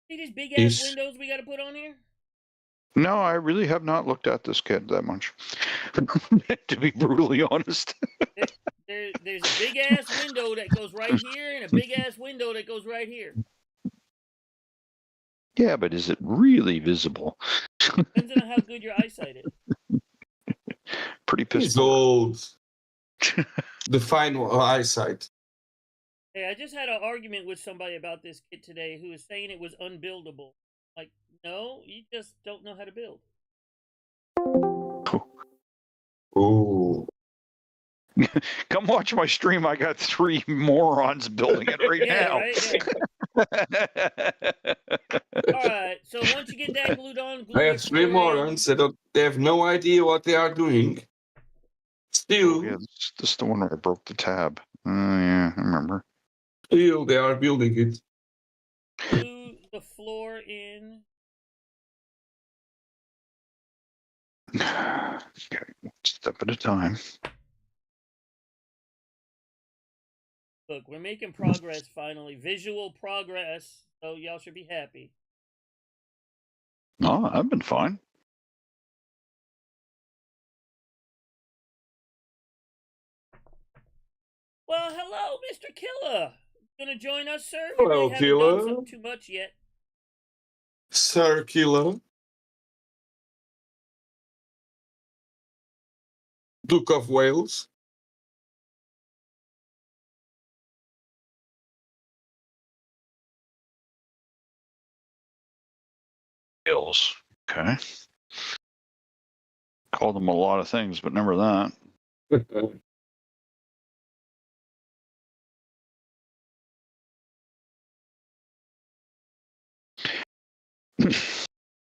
See these big ass windows we got to put on here? No, I really have not looked at this kid that much, to be brutally honest. There's a big ass window that goes right here and a big ass window that goes right here. Yeah, but is it really visible? Depends on how good your eyesight is. Pretty pissed. He's old. The fine eyesight. Hey, I just had an argument with somebody about this kit today who was saying it was unbuildable. Like, no, you just don't know how to build. Oh. Come watch my stream. I got 3 morons building it right now. Right, yeah. All right, so once you get that glued on, I have 3 morons. They have no idea what they are doing. Still, yeah, this is the one where I broke the tab. Yeah, I remember. Still, they are building it. Glue the floor in. Okay, one step at a time. Look, we're making progress finally. Visual progress, so y'all should be happy. Oh, I've been fine. Well, hello, Mr. Killer. Gonna join us, sir? Hello, really Killer. Haven't done too much yet. Sir Killer. Duke of Wales. Hills. Okay. Called them a lot of things, but never that.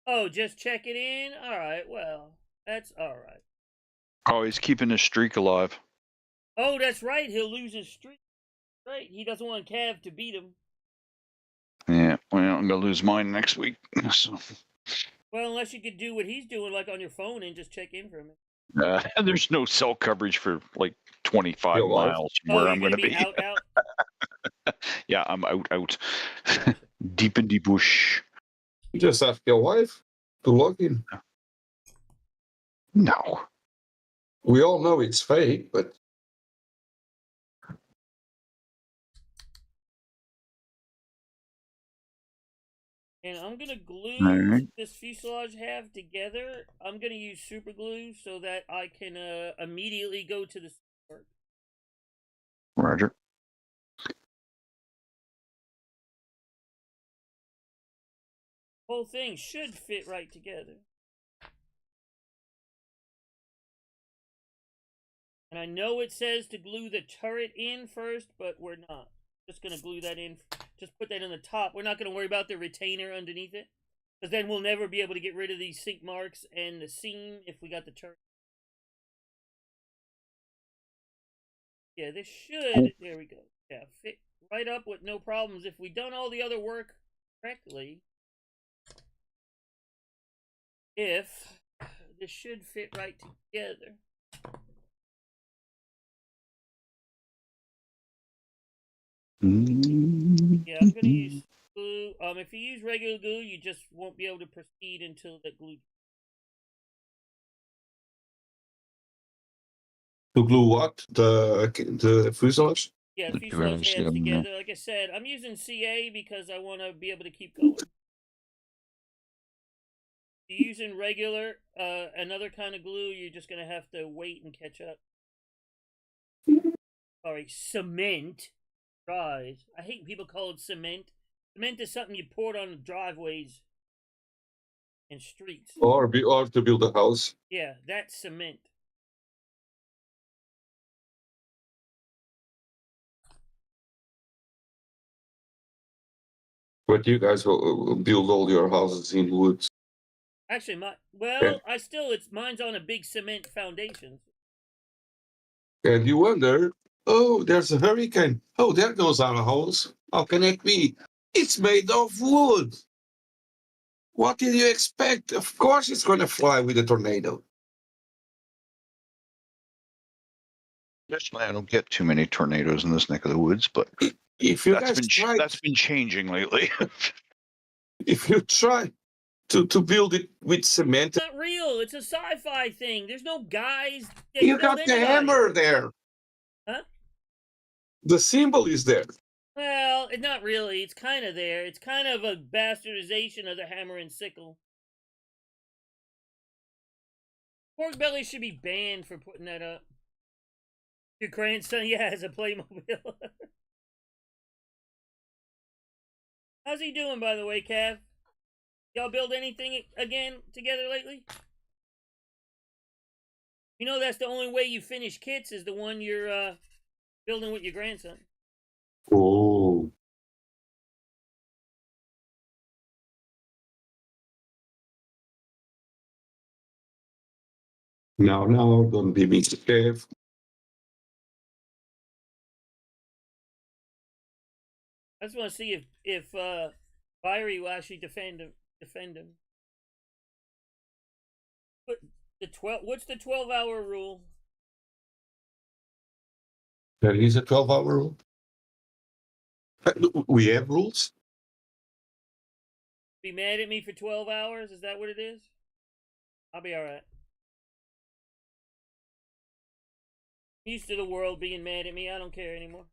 Oh, just check it in? Alright, well, that's alright. Oh, he's keeping his streak alive. Oh, that's right, he'll lose his streak. Right, he doesn't want Cav to beat him. Yeah, well, I'm going to lose mine next week. So. Well, unless you could do what he's doing, like on your phone, and just check in for him. There's no cell coverage for like 25 miles from where I'm going to be. Out? Yeah, I'm out. Deep in the bush. You just ask your wife to log in. No. We all know it's fake, but... And I'm going to glue this fuselage half together. I'm going to use super glue so that I can immediately go to the work. Roger. Whole thing should fit right together. And I know it says to glue the turret in first, but we're not. Just going to glue that in. Just put that on the top. We're not going to worry about the retainer underneath it. Because then we'll never be able to get rid of these sink marks and the seam if we got the turret. Yeah, this should, there we go. Yeah, fit right up with no problems. If we've done all the other work correctly, this should fit right together. Yeah, I'm going to use glue. If you use regular glue, you just won't be able to proceed until the glue. To glue what? The fuselage? Yeah, the fuselage halves together. Like I said, I'm using CA because I want to be able to keep going. If you're using regular, another kind of glue, you're just going to have to wait and catch up. Sorry, cement. I hate people call it cement. Cement is something you pour on driveways and streets. Or to build a house. Yeah, that's cement. But you guys will build all your houses in woods. Actually, mine's on a big cement foundation. And you wonder, oh, there's a hurricane. Oh, there goes our house. How can it be? It's made of wood. What did you expect? Of course it's going to fly with a tornado. Personally, I don't get too many tornadoes in this neck of the woods, but if you guys tried, that's been changing lately. if you try to build it with cement, It's not real. It's a sci-fi thing. There's no guys that you killed got the anybody. hammer there. Huh? The symbol is there. Well, not really. It's kind of there. It's kind of a bastardization of the hammer and sickle. Pork belly should be banned for putting that up. Your grandson, yeah, has a Playmobil. How's he doing, by the way, Cav? Y'all build anything again together lately? You know that's the only way you finish kits is the one you're building with your grandson. Oh. No, don't be mischief. I just want to see if Fiery will actually defend him. But what's the 12-hour rule? There is a 12-hour rule. We have rules. Be mad at me for 12 hours? Is that what it is? I'll be alright. Used to the world being mad at me. I don't care anymore.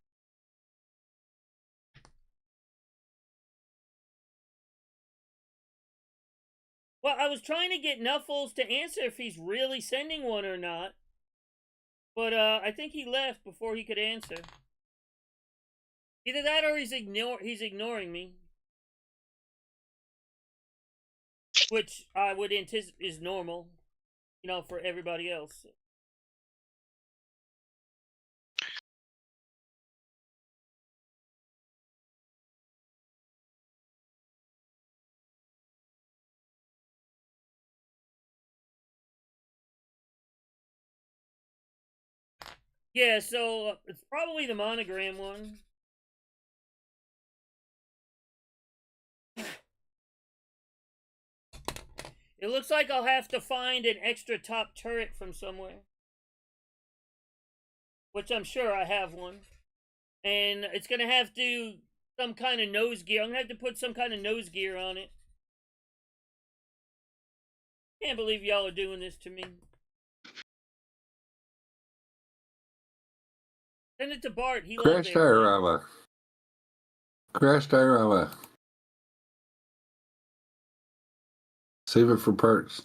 Well, I was trying to get Nuffles to answer if he's really sending one or not. But I think he left before he could answer. Either that or he's ignoring me. Which I would anticipate is normal, you know, for everybody else. Yeah, so it's probably the monogram one. It looks like I'll have to find an extra top turret from somewhere. Which I'm sure I have one. And it's going to have to some kind of nose gear. I'm going to have to put some kind of nose gear on it. Can't believe y'all are doing this to me. Send it to Bart. He loves Crash it. diorama. Crash diorama. Save it for parts.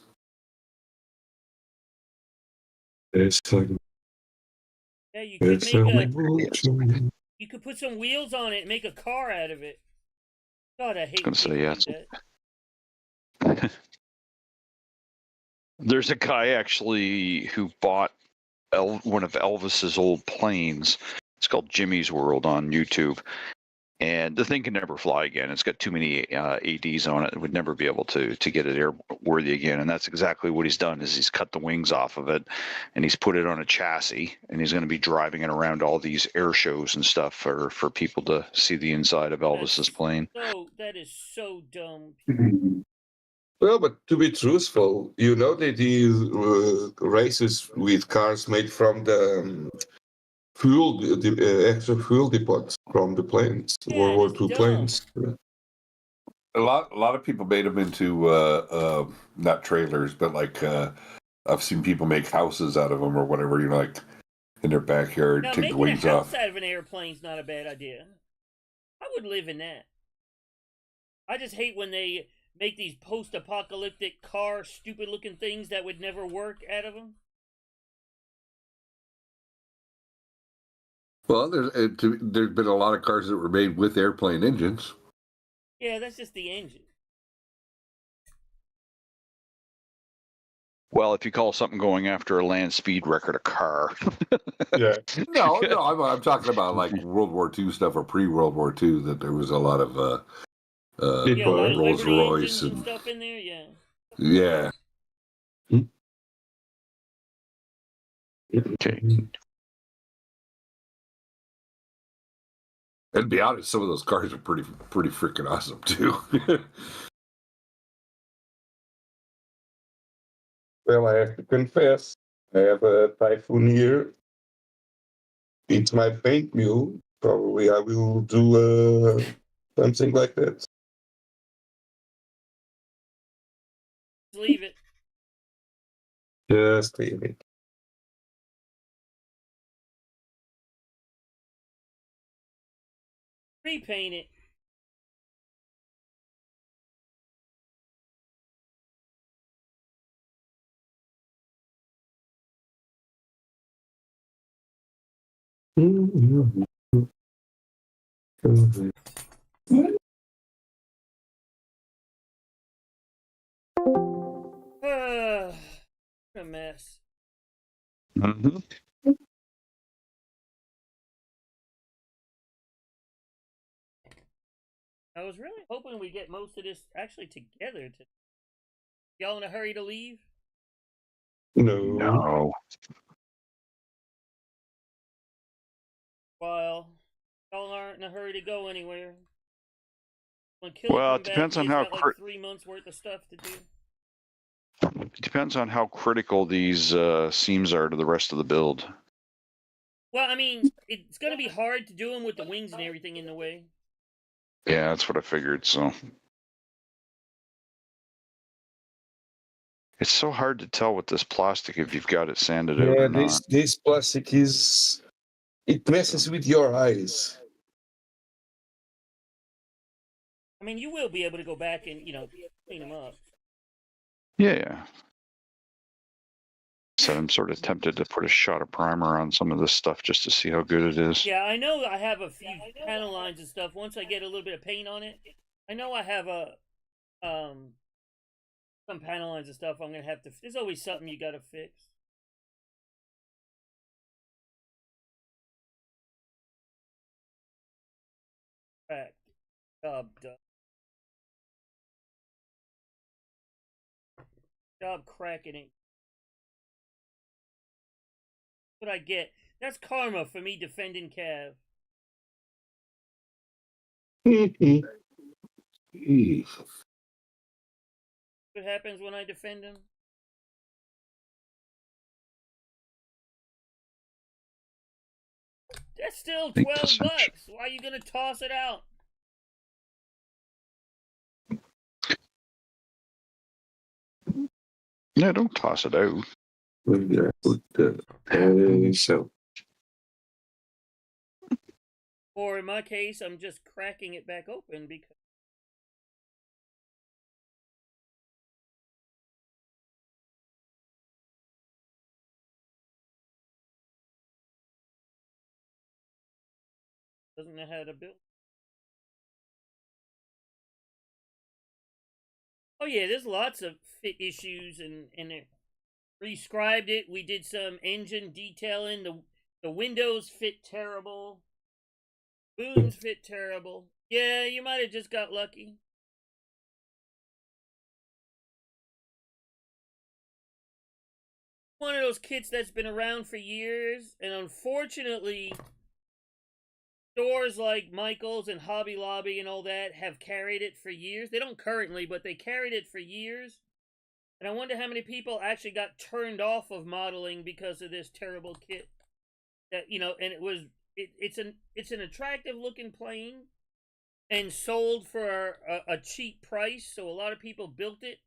It's like, Yeah, you could it's make you could put some wheels on it and make a car out of it. God, I hate gonna say, yeah, that. There's a guy actually who bought one of Elvis's old planes. It's called Jimmy's World on YouTube. And the thing can never fly again. It's got too many ADs on it. It would never be able to get it airworthy again. And that's exactly what he's done is he's cut the wings off of it and he's put it on a chassis and he's going to be driving it around all these air shows and stuff for people to see the inside of Elvis's plane. That is so dumb. Well, but to be truthful, you know that these races with cars made from the fuel, the extra fuel depots from the planes, Yeah, World War it's II dumb. planes. A lot of people made them into not trailers, but like I've seen people make houses out of them or whatever. You know, like in their backyard, Now, take the making a wings house off. out of an airplane's not a bad idea. I would live in that. I just hate when they make these post-apocalyptic car, stupid-looking things that would never work out of them. Well, there's been a lot of cars that were made with airplane engines. Yeah, that's just the engine. Well, if you call something going after a land speed record a car. Yeah. No, I'm talking about like World War II stuff or pre-World War II. That there was a lot of Yeah, a lot of Rolls Liberty Royce engines and and stuff in there. Yeah. yeah. Okay. And to be honest, some of those cars are pretty freaking awesome too. Well, I have to confess, I have a Typhoon here. It's my paint mule. Probably I will do something like that. leave it. Just leave it. Repaint it. What a mess. Mm-hmm. I was really hoping we get most of this actually together. Y'all in a hurry to leave? No. While y'all aren't in a hurry to go anywhere. When Killer Well, come it back, depends on he's how got like 3 months worth of stuff to do. It depends on how critical these seams are to the rest of the build. Well, I mean, it's going to be hard to do them with the wings and everything in the way. Yeah, that's what I figured. So it's so hard to tell with this plastic if you've got it sanded out Yeah, or not. this plastic it messes with your eyes. I mean, you will be able to go back and, clean them up. Yeah. So I'm sort of tempted to put a shot of primer on some of this stuff just to see how good it is. Yeah, I know I have a few panel lines and stuff. Once I get a little bit of paint on it, I know I have some panel lines and stuff I'm going to have to... There's always something you got to fix. Cracked. Job done. Job cracking it. What I get. That's karma for me defending Cav. What happens when I defend him? That's still 12 bucks. Why are you gonna toss it out? Yeah, don't toss it out. So Or in my case, I'm just cracking it back open because doesn't know how to build. Oh yeah, there's lots of fit issues and it rescribed it. We did some engine detailing. The windows fit terrible. Booms fit terrible. Yeah, you might have just got lucky. One of those kits that's been around for years, and unfortunately, stores like Michael's and Hobby Lobby and all that have carried it for years. They don't currently, but they carried it for years. And I wonder how many people actually got turned off of modeling because of this terrible kit. That and it's an attractive looking plane, and sold for a cheap price. So a lot of people built it,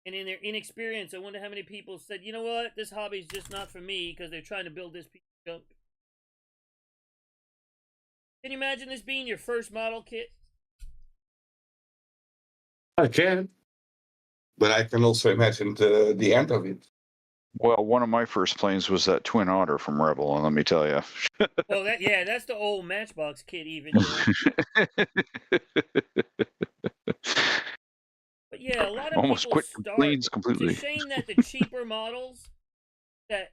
and in their inexperience, I wonder how many people said, you know what, this hobby's just not for me because they're trying to build this piece of junk. Can you imagine this being your first model kit? I can, but I can also imagine the end of it. Well, one of my first planes was that Twin Otter from Rebel, and let me tell you. Well, that's the old Matchbox kit even. But yeah, a lot of Almost people quit start. planes completely. It's a shame that the cheaper models that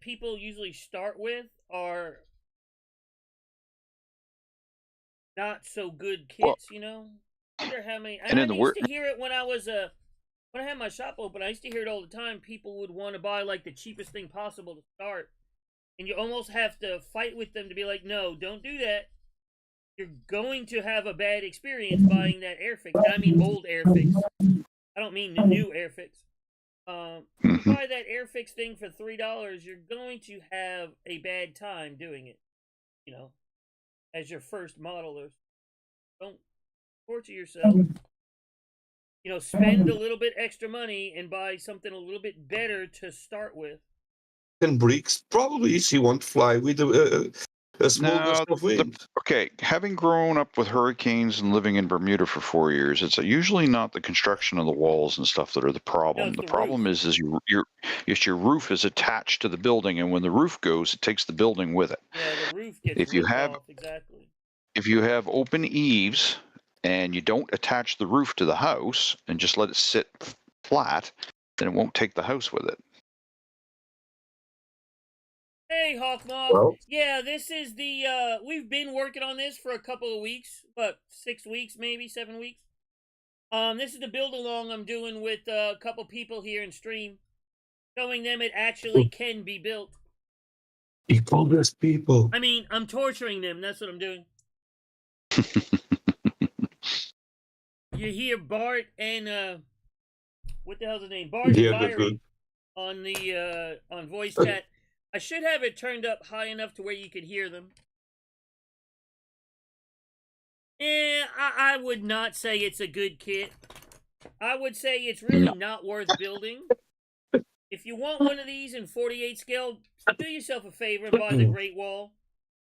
people usually start with are not so good kits. I wonder how many. And I used to hear it when I was when I had my shop open. I used to hear it all the time. People would want to buy like the cheapest thing possible to start, and you almost have to fight with them to be like, no, don't do that. You're going to have a bad experience buying that Airfix. I mean old Airfix. I don't mean the new Airfix. You buy that Airfix thing for $3, you're going to have a bad time doing it. As your first modeler. Don't torture yourself. spend a little bit extra money and buy something a little bit better to start with. And bricks, probably she won't fly with a small gust of wind. Okay, having grown up with hurricanes and living in Bermuda for 4 years, it's usually not the construction of the walls and stuff that are the problem. it's The the problem roof. is your roof is attached to the building, and when the roof goes, it takes the building with it. Yeah, the roof gets If you ripped have off, exactly. if you have open eaves and you don't attach the roof to the house and just let it sit flat, then it won't take the house with it. Hey, Hawkmoth. Well, Yeah, this is the, we've been working on this for a couple of weeks, 6 weeks, maybe 7 weeks. This is the build along I'm doing with a couple people here in stream, showing them it actually can be built. equalist people. I mean, I'm torturing them. That's what I'm doing. You hear Bart and what the hell's his name? Bart and Yeah, they're Fiery good. on the on voice chat. I should have it turned up high enough to where you could hear them. Yeah, I would not say it's a good kit. I would say it's really not worth building. If you want one of these in 48 scale, do yourself a favor and buy the Great Wall.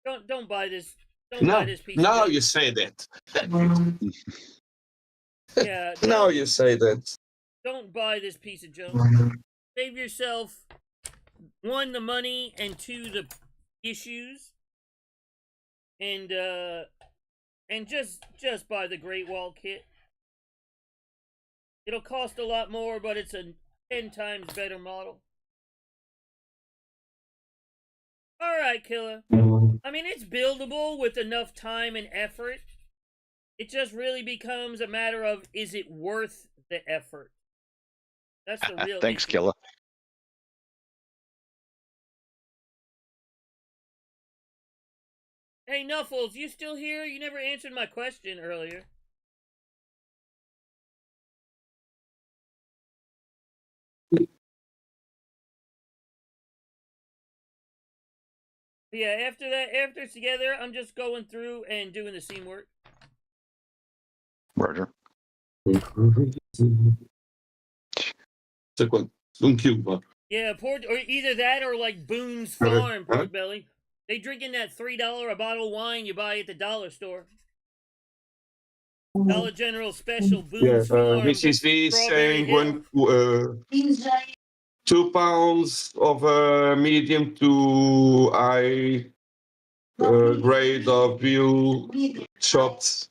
Don't buy this. Don't buy this piece. Now of you say that. Yeah. Now you say that. Don't buy this piece of junk. Save yourself 1, the money, and 2, the issues. And just buy the Great Wall kit. It'll cost a lot more, but it's a 10 times better model. Alright, Killer. I mean, it's buildable with enough time and effort. It just really becomes a matter of, is it worth the effort? That's the real Thanks, issue. Killer. Hey, Nuffles, you still here? You never answered my question earlier. Yeah, after it's together, I'm just going through and doing the scene work. Roger. Yeah, or either that or like Boone's Farm, Pork Belly. They drinking that $3 a bottle wine you buy at the dollar store. Dollar General special Boone's Farm. This is me Strawberry saying Hill. 2 pounds of medium to high grade of veal chopped.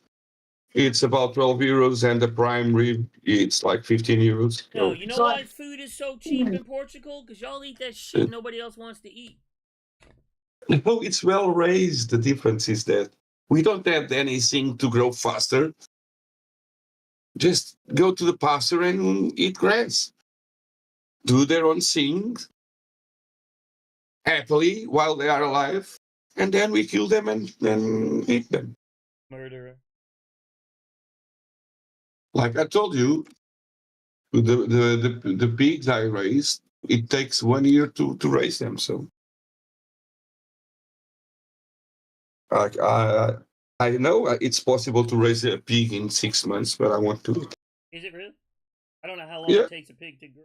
It's about 12 euros, and the prime rib, it's like 15 euros. No, you know why food is so cheap in Portugal? Because y'all eat that shit nobody else wants to eat. No, it's well raised. The difference is that we don't have anything to grow faster. Just go to the pasture and eat grass. Do their own thing happily while they are alive, and then we kill them and eat them. Murderer. Like I told you, the pigs I raised, it takes 1 year to raise them. So, like I know it's possible to raise a pig in 6 months, but I want to. Is it really? I don't know how long Yeah. it takes a pig to grow.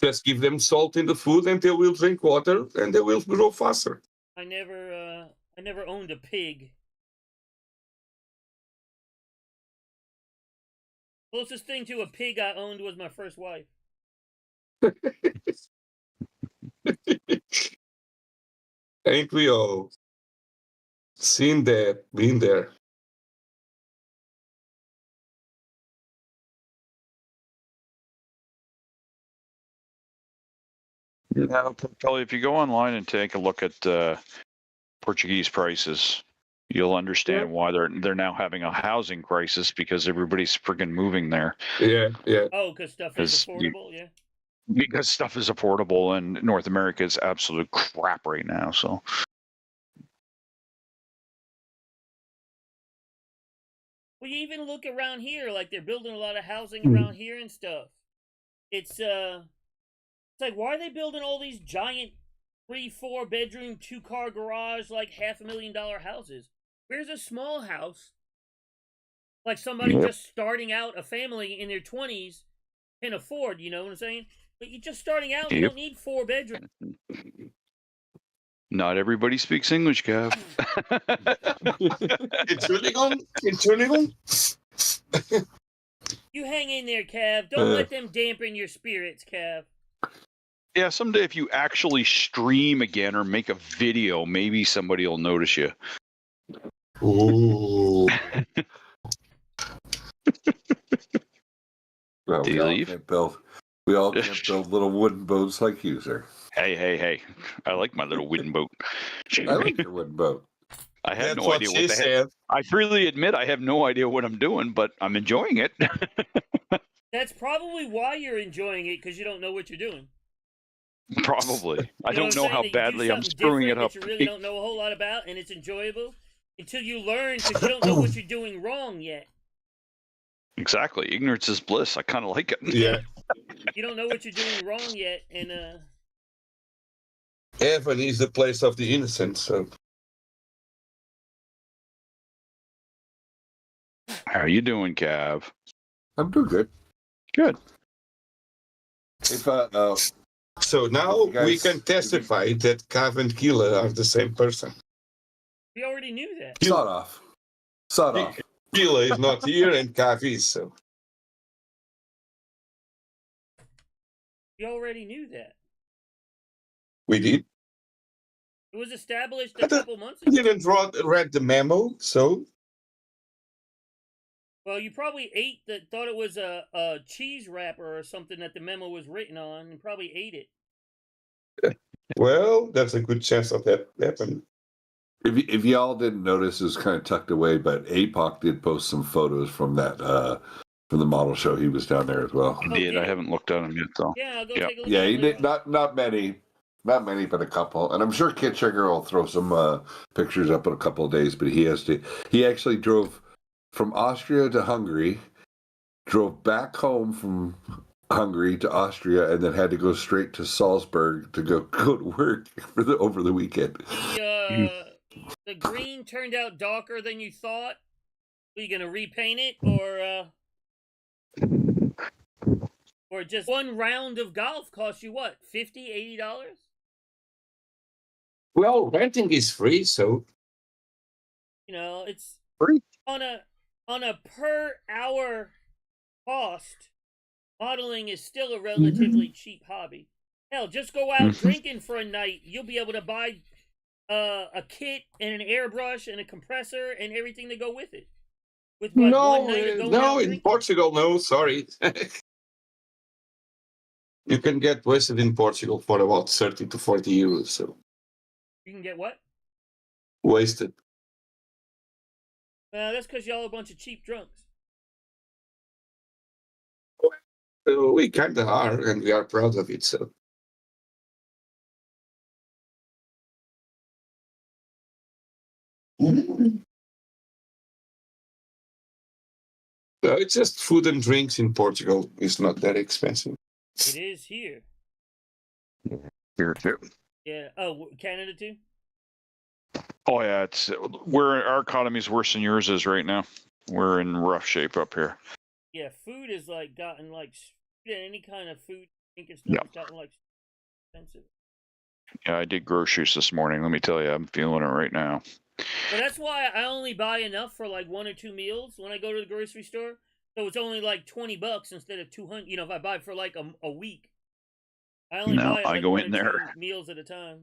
Just give them salt in the food, and they will drink water, and they will grow faster. I never owned a pig. Closest thing to a pig I owned was my first wife. Ain't we all? Seen that, been there. Now, probably if you go online and take a look at Portuguese prices, you'll understand why they're now having a housing crisis, because everybody's friggin' moving there. Yeah. Oh, because stuff is affordable, yeah. Because stuff is affordable, and North America is absolute crap right now. So. Well, you even look around here, like they're building a lot of housing around here and stuff. It's like, why are they building all these giant 3-4 bedroom 2-car garage, like $500,000 houses? Where's a small house Like somebody Yep. just starting out a family in their 20s can afford, you know what I'm saying? But you're just starting out, you Yep. don't need 4 bedrooms. Not everybody speaks English, Gav. Entschuldigung. You hang in there, Cav. Don't let them dampen your spirits, Cav. Yeah, someday if you actually stream again or make a video, maybe somebody will notice you. Ooh. Well, Do you leave? We all can't build little wooden boats like you, sir. Hey. I like my little wooden boat. I like your wooden boat. I have That's no what idea she what the heck. said. I freely admit I have no idea what I'm doing, but I'm enjoying it. That's probably why you're enjoying it, because you don't know what you're doing. Probably. I You know don't know what I'm how saying? That you do badly I'm something screwing it different up. that you really don't know a whole lot about, and it's enjoyable until you learn, because you don't know what you're doing wrong yet. Exactly. Ignorance is bliss. I kind of like it. Yeah. You don't know what you're doing wrong yet, and Heaven is the place of the innocent. So How you doing, Cav? I'm doing good. Good. If so now You guys- we can testify that Cav and Keela are the same person. we already knew that. sawed off. Keela is not here and Cav is. So We already knew that. we did. It was established I a couple months I ago. didn't read the memo. So Well, you probably thought it was a cheese wrapper or something that the memo was written on, and probably ate it. well, there's a good chance of that happening. If y'all didn't notice, it was kind of tucked away, but APOC did post some photos from that from the model show. He was down there as well. He Oh, did. did I he? haven't looked at him yet, though. Yeah, I'll go Yep. take a look Yeah, at he it did later on. not many, but a couple. And I'm sure Kid Trigger will throw some pictures up in a couple of days. But he actually drove from Austria to Hungary, drove back home from Hungary to Austria, and then had to go straight to Salzburg to go to work over the weekend. The green turned out darker than you thought. Are you gonna repaint it, or just one round of golf costs you what, $50-$80? Well, renting is free, so You know, it's Free. on a per hour cost. Modeling is still a relatively cheap hobby. Hell, just go out drinking for a night. You'll be able to buy a kit and an airbrush and a compressor and everything to go with it. With what, one night of going out in drinking? Portugal, no, sorry. You can get wasted in Portugal for about 30 to 40 euros. So You can get what? wasted. That's because y'all a bunch of cheap drunks. We kind of are, and we are proud of it. So it's just food and drinks in Portugal. It's not that expensive. It is here. Here too. Yeah. Oh, Canada too? Oh yeah, our economy's worse than yours is right now. We're in rough shape up here. Yeah, food has gotten any kind of food, drink and stuff Yep. has gotten expensive. Yeah, I did groceries this morning. Let me tell you, I'm feeling it right now. Well, that's why I only buy enough for 1 or 2 meals when I go to the grocery store. So it's only $20 instead of 200. You know, if I buy for a week, I only buy I go 1 in or 2 there. meals at a time.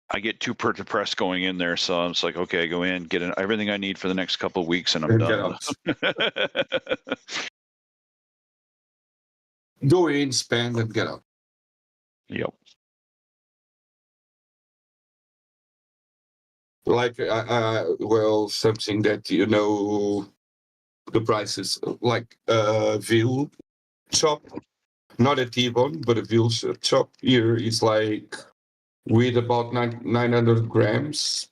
I get too depressed going in there, so it's like, okay, go in, get everything I need for the next couple of weeks, and I'm done. Go in, spend, and get out. Yep. Well, something that you know the prices, like a veal chop, not a T-bone, but a veal chop here is with about 900 grams.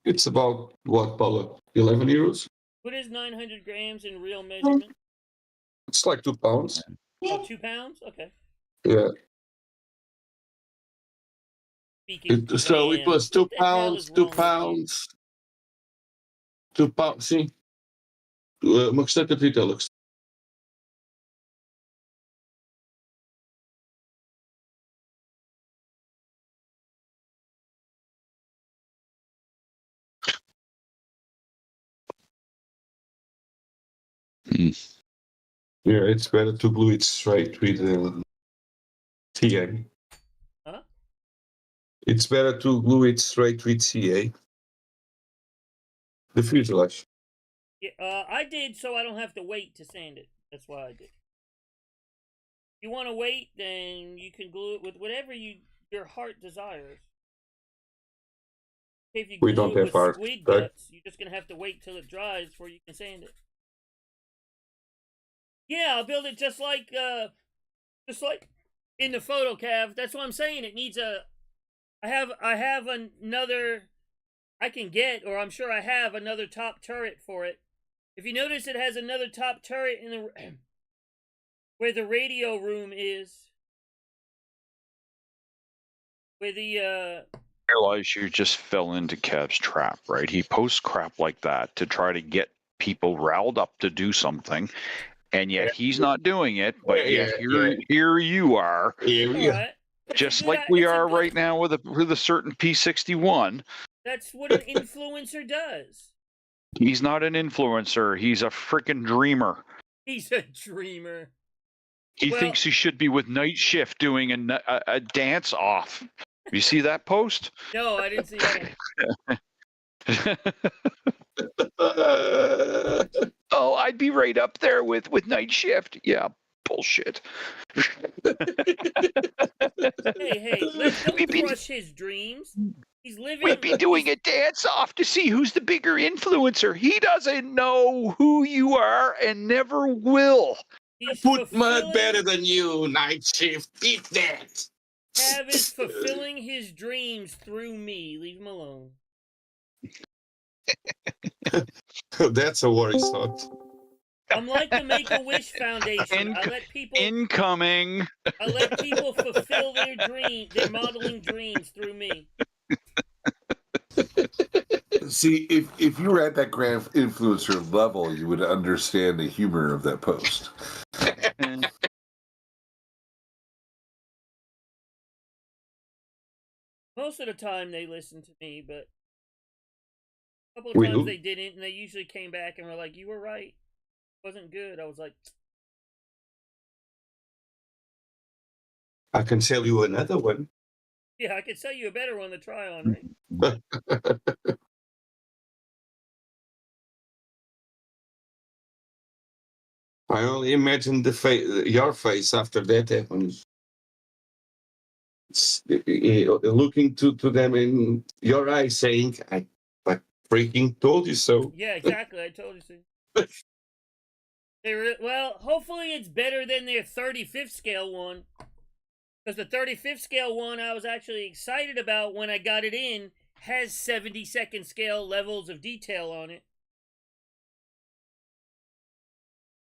It's about what, Paula? 11 euros? What is 900 grams in real measurement? It's like 2 pounds. Oh, 2 pounds? Okay. Yeah. Speaking So it was 2 pounds, 2 pounds, 2 pounds. See, Mag-start het weer, Alex. Yeah, it's better to glue it straight with CA. Huh? It's better to glue it straight with CA. The fuselage. Yeah, I did so I don't have to wait to sand it. That's why I did. If you want to wait, then you can glue it with whatever your heart desires. If you We glue don't it have with heart, squid right? guts, you're just gonna have to wait till it dries before you can sand it. Yeah, I'll build it just like in the photo, Cav. That's what I'm saying. It needs a. I have another. I can get, or I'm sure I have another top turret for it. If you notice, it has another top turret in the where the radio room is. Where the Realize you just fell into Kev's trap, right? He posts crap like that to try to get people riled up to do something, and yet he's not doing it. But yet here you are, Yeah. just like we are right now with a certain P61. That's what an influencer does. He's not an influencer. He's a freaking dreamer. He's a dreamer. He thinks he should be with Night Shift doing a dance off. You see that post? No, I didn't see that. Oh, I'd be right up there with Night Shift. Yeah, bullshit. Hey, don't crush his dreams. He's living. We'd be doing a dance off to see who's the bigger influencer. He doesn't know who you are and never will. He's Put mud better than you, Night Shift. Eat that. Cav is fulfilling his dreams through me. Leave him alone. That's a worry thought. I'm like the Make-A-Wish Foundation. I let people incoming. I let people fulfill their modeling dreams through me. See, if you were at that grand influencer level, you would understand the humor of that post. Most of the time they listen to me, but a couple of times they didn't, and they usually came back and were like, "You were right. It wasn't good." I was like, I can sell you another one. "Yeah, I could sell you a better one to try on, right?" I only imagine your face after that happens. Looking to them in your eyes, saying, "I freaking told you so." Yeah, exactly. I told you so. Well, hopefully it's better than their 35th scale one. Because the 35th scale one I was actually excited about when I got it in has 72nd scale levels of detail on it.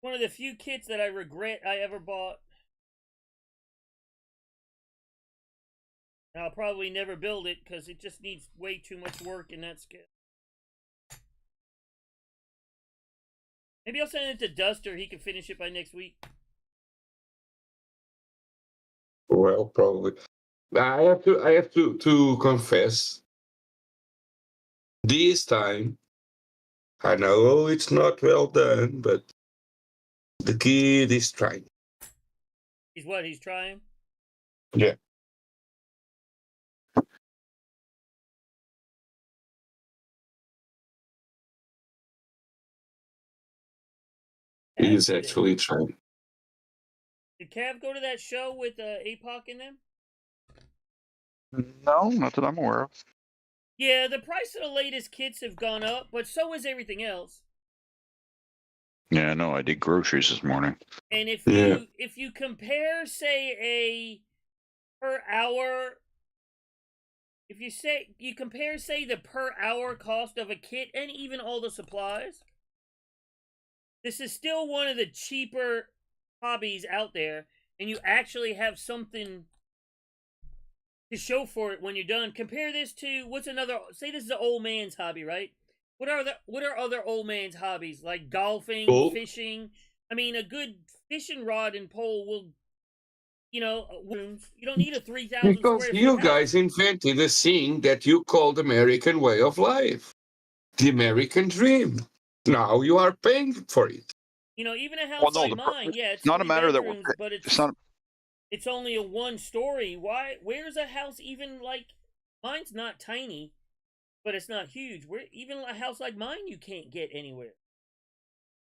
One of the few kits that I regret I ever bought. And I'll probably never build it because it just needs way too much work in that scale. Maybe I'll send it to Duster. He can finish it by next week. Well, probably. I have to confess. This time, I know it's not well done, but the kid is trying. He's what? He's trying? Yeah. He is actually trying. Did Cav go to that show with APOC in them? No, not that I'm aware of. Yeah, the price of the latest kits have gone up, but so has everything else. Yeah, no, I did groceries this morning. And if you compare, say, a per hour, if you compare, say, the per hour cost of a kit and even all the supplies, this is still one of the cheaper hobbies out there, and you actually have something to show for it when you're done. Compare this to, what's another, say this is an old man's hobby, right? What are other old man's hobbies like golfing, Oh. fishing? I mean, a good fishing rod and pole will, you don't need a 3,000 Because square you foot house. guys invented a thing that you called American way of life, the American dream. Now you are paying for it. Even a house Well, no, like the pro- mine, yeah, it's not a 3 matter that we're bedrooms, but it's not it's only a 1-story. Why? Where's a house even like mine's not tiny, but it's not huge. Where even a house like mine you can't get anywhere.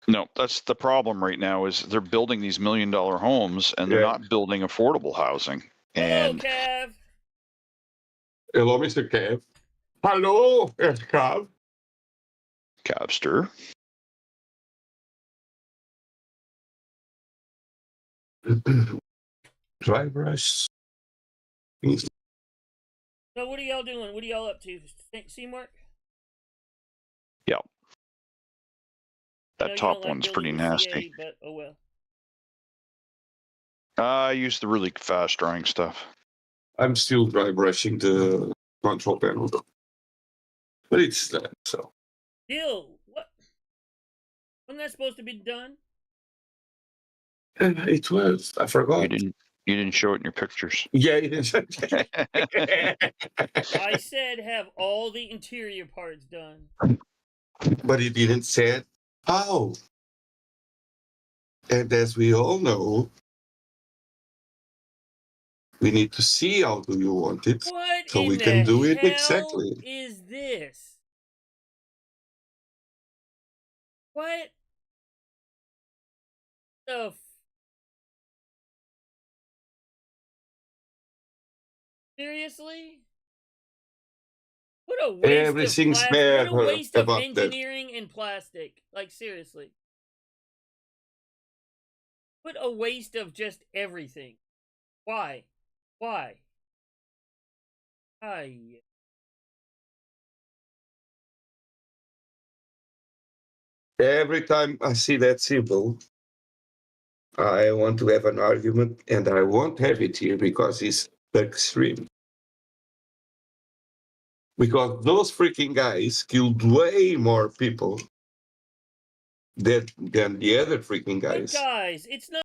no, that's the problem right now is they're building these $1 million homes and they're Yeah. not building affordable housing. Hello, And Cav. Hello, Mr. Kev. Hello, Kev. Cabster. Dry brush. So what are y'all doing? What are y'all up to? Teamwork? Yeah. I know That you top don't like one's pretty building with nasty. CA, but oh well. I use the really fast drying stuff. I'm still dry brushing the control panel, but it's done. So Bill, what? Wasn't that supposed to be done? it was. I forgot. You didn't show it in your pictures. Yeah, it is. I said have all the interior parts done. But it didn't say how. And as we all know, we need to see how do you want it, What so in we the can do it hell exactly. is this? What the Seriously? What a waste Everything's of bad What a waste of about that. engineering and plastic. Like seriously. What a waste of just everything. Why? Why? Aye. Every time I see that symbol, I want to have an argument, and I won't have it here because it's extreme. Because those freaking guys killed way more people than the other freaking What guys. guys? It's not